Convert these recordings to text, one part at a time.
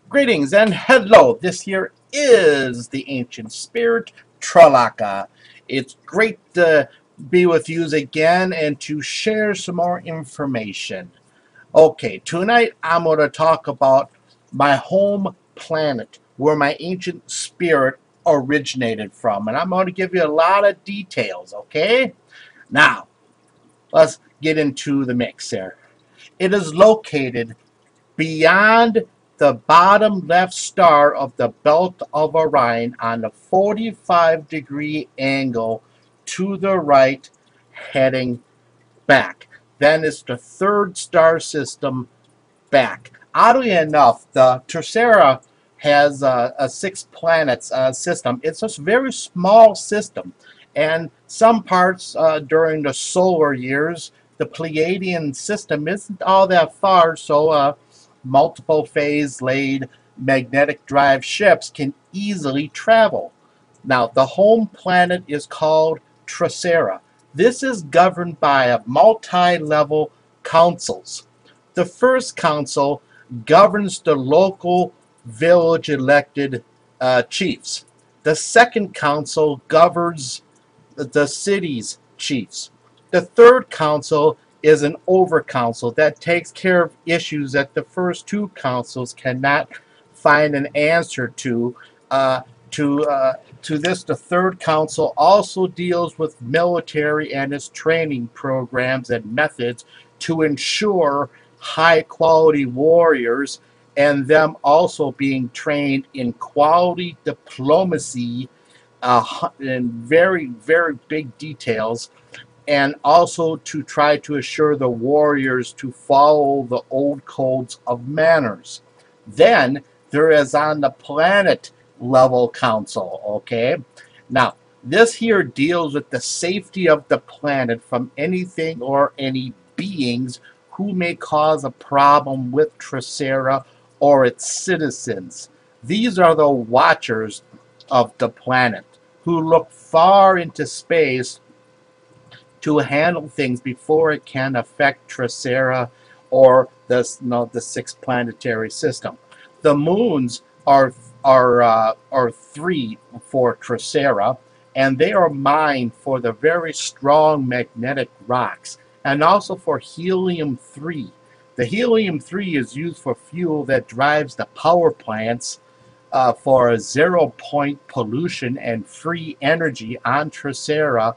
Greetings and hello. This here is the ancient spirit Tralaka. It's great to be with you again and to share some more information. Okay, tonight I'm going to talk about my home planet, where my ancient spirit originated from, and I'm going to give you a lot of details, okay? Now, let's get into the mix here. It is located beyond the bottom left star of the belt of Orion on a 45-degree angle to the right, heading back. Then it's the third star system back. Oddly enough, the trasera has a 6 planets system. It's a very small system, and some parts during the solar years, the Pleiadian system isn't all that far, so multiple phase laid magnetic drive ships can easily travel. Now, the home planet is called Trasera. This is governed by a multi-level councils. The first council governs the local village elected chiefs. The second council governs the city's chiefs. The third council is an over council that takes care of issues that the first two councils cannot find an answer to. To this, the third council also deals with military and its training programs and methods to ensure high quality warriors, and them also being trained in quality diplomacy in very, very big details, and also to try to assure the warriors to follow the old codes of manners. Then there is on the planet level council, okay? Now, this here deals with the safety of the planet from anything or any beings who may cause a problem with Trasera or its citizens. These are the watchers of the planet who look far into space to handle things before it can affect Trasera or the 6 planetary system. The moons are 3 for Trasera, and they are mined for the very strong magnetic rocks, and also for helium-3. The helium-3 is used for fuel that drives the power plants for a zero-point pollution and free energy on Trasera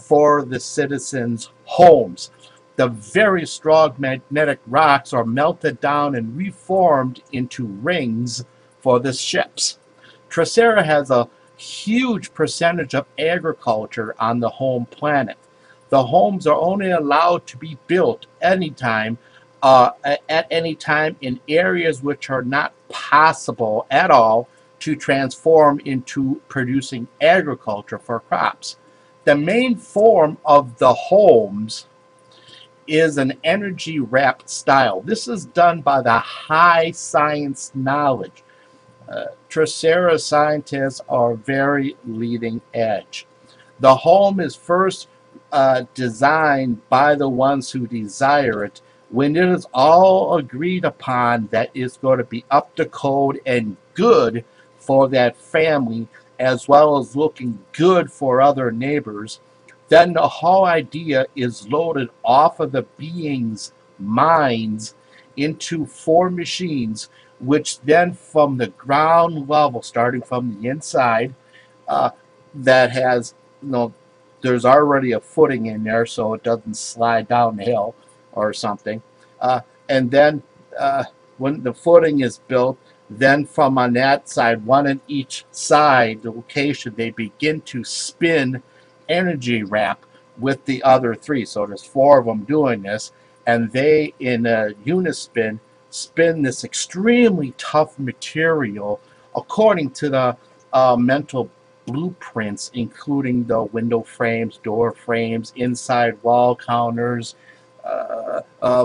for the citizens' homes. The very strong magnetic rocks are melted down and reformed into rings for the ships. Trasera has a huge percentage of agriculture on the home planet. The homes are only allowed to be built anytime, at any time in areas which are not possible at all to transform into producing agriculture for crops. The main form of the homes is an energy wrapped style. This is done by the high science knowledge. Trasera scientists are very leading edge. The home is first designed by the ones who desire it. When it is all agreed upon that it's going to be up to code and good for that family, as well as looking good for other neighbors, then the whole idea is loaded off of the beings' minds into 4 machines, which then from the ground level, starting from the inside, that has, there's already a footing in there so it doesn't slide down the hill or something. And then when the footing is built, then from on that side, one on each side, the location, they begin to spin energy wrap with the other 3. So there's 4 of them doing this, and they, in a unispin, spin this extremely tough material according to the mental blueprints, including the window frames, door frames, inside wall counters,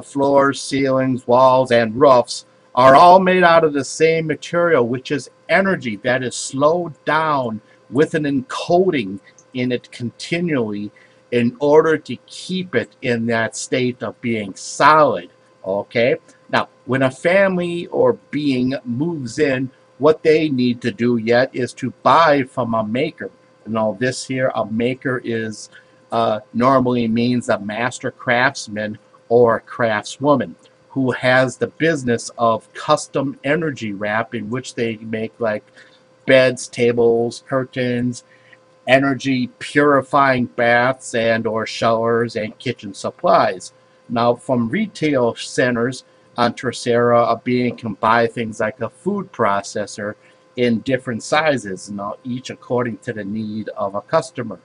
floors, ceilings, walls, and roofs are all made out of the same material, which is energy that is slowed down with an encoding in it continually in order to keep it in that state of being solid. Okay? Now, when a family or being moves in, what they need to do yet is to buy from a maker. This here, a maker is normally means a master craftsman or a craftswoman who has the business of custom energy wrap, in which they make like beds, tables, curtains, energy purifying baths and or showers and kitchen supplies. Now, from retail centers on trasera, a being can buy things like a food processor in different sizes, each according to the need of a customer.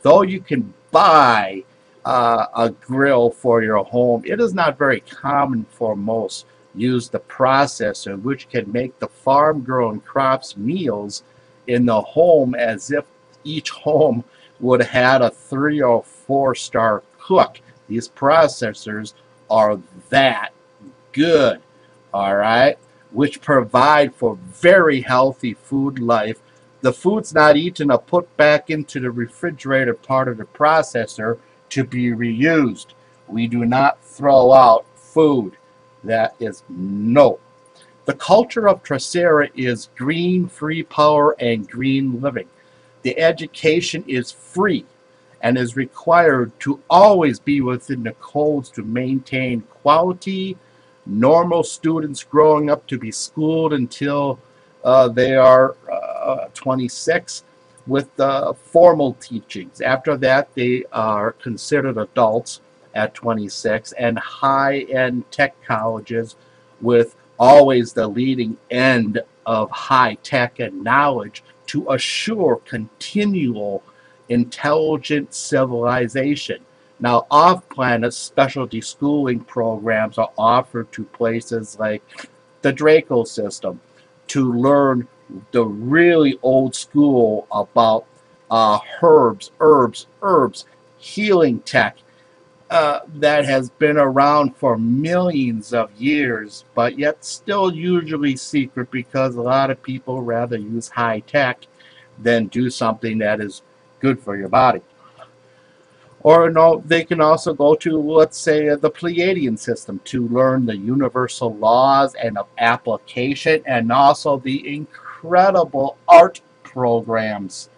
Though you can buy a grill for your home, it is not very common for most use the processor, which can make the farm-grown crops meals in the home as if each home would have had a 3 or 4 star cook. These processors are that good, all right, which provide for very healthy food life. The food's not eaten or put back into the refrigerator part of the processor to be reused. We do not throw out food. That is no. The culture of trasera is green, free power, and green living. The education is free and is required to always be within the codes to maintain quality. Normal students growing up to be schooled until they are 26 with formal teachings. After that, they are considered adults at 26, and high-end tech colleges with always the leading end of high tech and knowledge to assure continual intelligent civilization. Now, off-planet specialty schooling programs are offered to places like the Draco system to learn the really old school about herbs, healing tech, that has been around for millions of years, but yet still usually secret because a lot of people rather use high tech than do something that is good for your body. Or no, they can also go to, let's say, the Pleiadian system to learn the universal laws and of application, and also the incredible art programs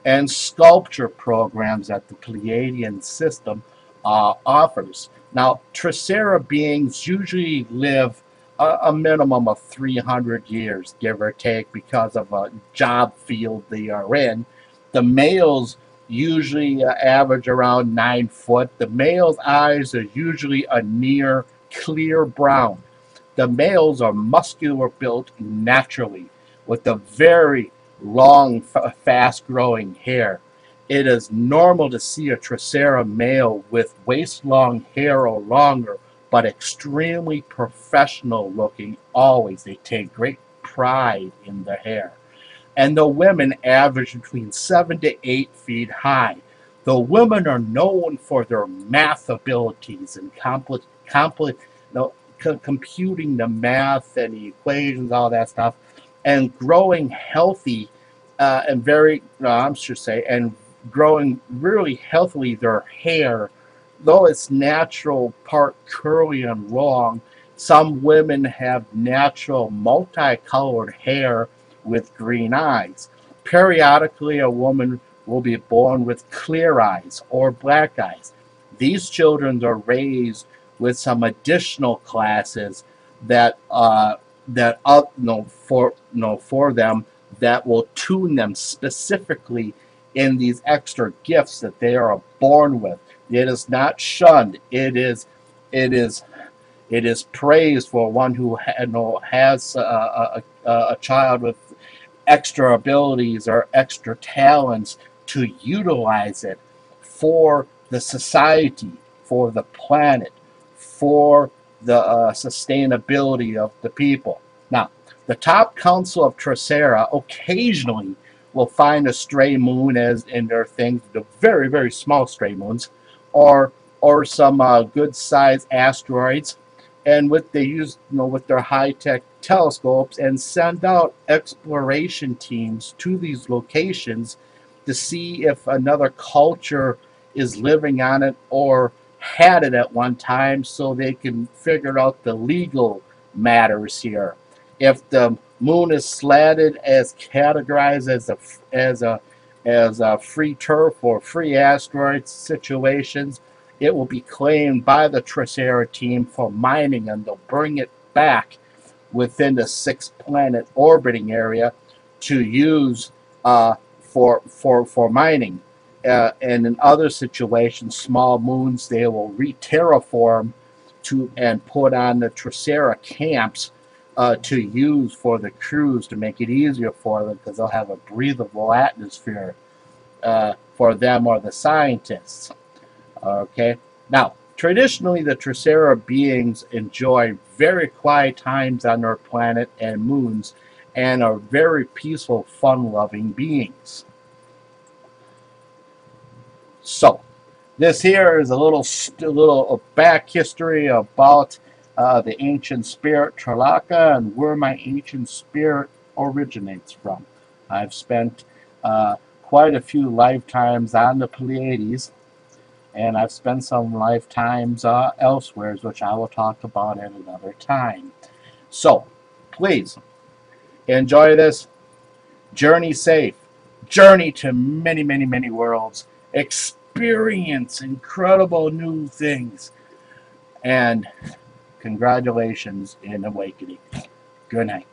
and sculpture programs that the Pleiadian system offers. Now, trasera beings usually live a minimum of 300 years, give or take, because of a job field they are in. The males usually average around 9 foot. The male's eyes are usually a near clear brown. The males are muscular built naturally with a very long, fast-growing hair. It is normal to see a trasera male with waist-long hair or longer, but extremely professional looking always. They take great pride in their hair. And the women average between 7 to 8 feet high. The women are known for their math abilities and computing the math and the equations, all that stuff, and growing healthy and very, I should say, and growing really healthily their hair, though it's natural, part curly and long. Some women have natural multicolored hair with green eyes. Periodically, a woman will be born with clear eyes or black eyes. These children are raised with some additional classes that for them that will tune them specifically in these extra gifts that they are born with. It is not shunned. It is praised for one who has a child with extra abilities or extra talents to utilize it for the society, for the planet, for the sustainability of the people. Now, the top council of trasera occasionally will find a stray moon as in their things, the very, very small stray moons, or some good sized asteroids, and what they use, with their high-tech telescopes, and send out exploration teams to these locations to see if another culture is living on it or had it at one time, so they can figure out the legal matters here. If the moon is slatted as categorized as a free turf or free asteroid situations, it will be claimed by the Trasera team for mining, and they'll bring it back within the 6-planet orbiting area to use for mining. And in other situations, small moons, they will re-terraform to and put on the Trasera camps to use for the crews to make it easier for them, because they'll have a breathable atmosphere for them or the scientists. Okay. Now, traditionally, the Trasera beings enjoy very quiet times on their planet and moons, and are very peaceful, fun-loving beings. So, this here is a little back history about the ancient spirit Tralaka and where my ancient spirit originates from. I've spent quite a few lifetimes on the Pleiades, and I've spent some lifetimes elsewhere, which I will talk about at another time. So, please enjoy this. Journey safe. Journey to many, many, many worlds. Experience incredible new things. And congratulations in awakening. Good night.